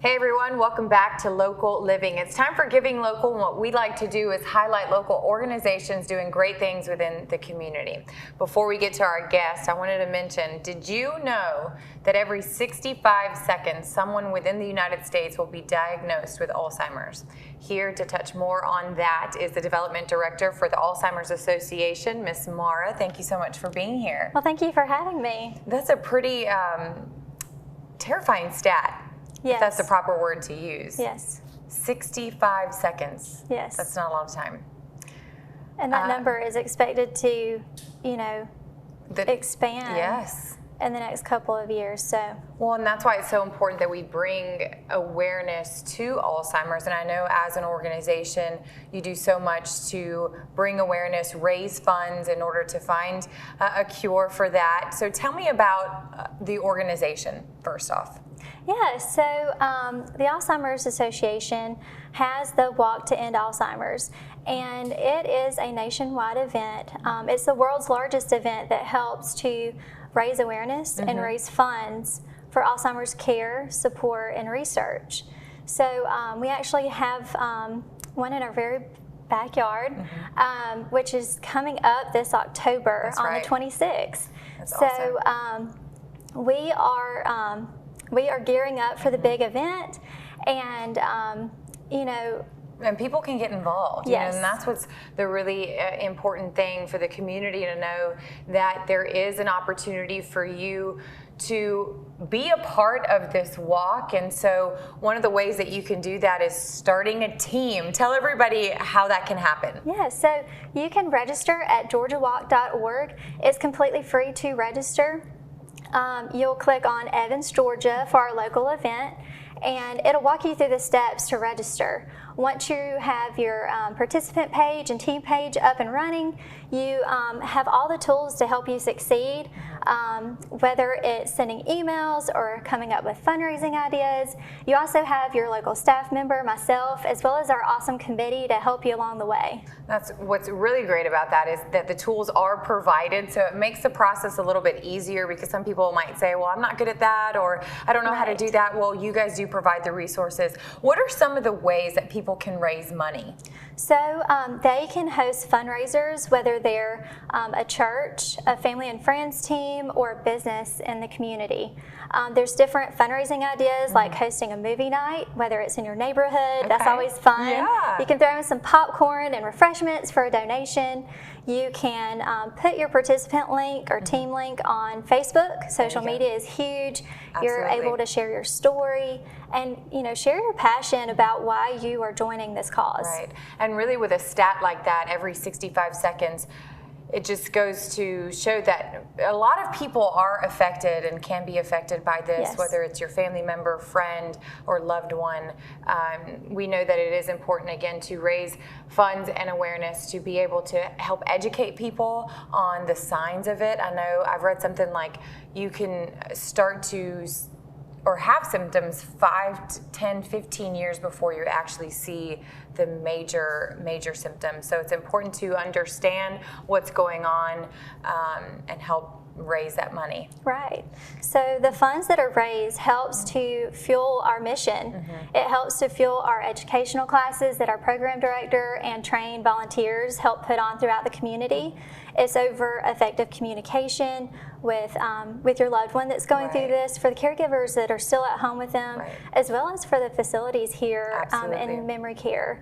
Hey everyone, welcome back to Local Living. It's time for Giving Local, and what we like to do is highlight local organizations doing great things within the community. Before we get to our guest, I wanted to mention, did you know that every 65 seconds someone within the United States will be diagnosed with Alzheimer's? Here to touch more on that is the Development Director for the Alzheimer's Association, Miss Marah. Thank you so much for being here. Well, thank you for having me. That's a pretty terrifying stat. Yes. If that's the proper word to use. Yes. 65 seconds. Yes. That's not a lot of time. And that number is expected to, expand. Yes. In the next couple of years. So. Well, and that's why it's so important that we bring awareness to Alzheimer's. And I know as an organization, you do so much to bring awareness, raise funds in order to find a cure for that. So tell me about the organization first off. Yeah, so the Alzheimer's Association has the Walk to End Alzheimer's, and it is a nationwide event. It's the world's largest event that helps to raise awareness and raise funds for Alzheimer's care, support, and research. So we actually have one in our very backyard, which is coming up this October on the 26th. That's so awesome. We are gearing up for the big event, and and people can get involved. Yes. And that's what's the really important thing for the community to know, that there is an opportunity for you to be a part of this walk. And so one of the ways that you can do that is starting a team. Tell everybody how that can happen. Yeah, so you can register at georgiawalk.org. It's completely free to register. You'll click on Evans, Georgia for our local event, and it'll walk you through the steps to register. Once you have your participant page and team page up and running, you have all the tools to help you succeed, whether it's sending emails or coming up with fundraising ideas. You also have your local staff member, myself, as well as our awesome committee to help you along the way. That's what's really great about that, is that the tools are provided, so it makes the process a little bit easier, because some people might say, well, I'm not good at that, or I don't know how to do that. Well, you guys do provide the resources. What are some of the ways that people can raise money? So they can host fundraisers, whether they're a church, a family and friends team, or a business in the community. There's different fundraising ideas, like hosting a movie night, whether it's in your neighborhood. That's always fun. Yeah. You can throw in some popcorn and refreshments for a donation. You can put your participant link or team link on Facebook. Social media is huge. Absolutely. You're able to share your story and share your passion about why you are joining this cause. Right. And really, with a stat like that, every 65 seconds, it just goes to show that a lot of people are affected and can be affected by this, Yes. whether it's your family member, friend, or loved one. We know that it is important, again, to raise funds and awareness to be able to help educate people on the signs of it. I know I've read something like you can start to or have symptoms 5 to 10, 15 years before you actually see the major symptoms. So it's important to understand what's going on and help raise that money. Right. So the funds that are raised helps to fuel our mission. It helps to fuel our educational classes that our program director and trained volunteers help put on throughout the community. It's over effective communication with your loved one that's going through this, for the caregivers that are still at home with them, as well as for the facilities here in memory care.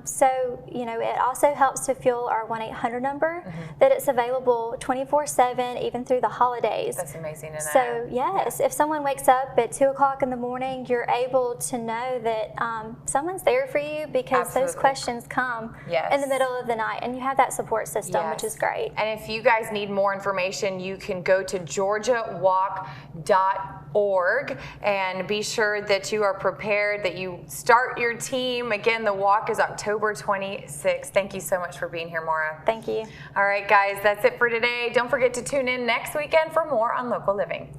So, it also helps to fuel our 1-800 number, that it's available 24/7, even through the holidays. That's amazing to know. So, yes, if someone wakes up at 2 o'clock in the morning, you're able to know that someone's there for you, because those questions come in the middle of the night, and you have that support system, which is great. And if you guys need more information, you can go to georgiawalk.org and be sure that you are prepared, that you start your team. Again, the walk is October 26th. Thank you so much for being here, Marah. Thank you. All right, guys, that's it for today. Don't forget to tune in next weekend for more on Local Living.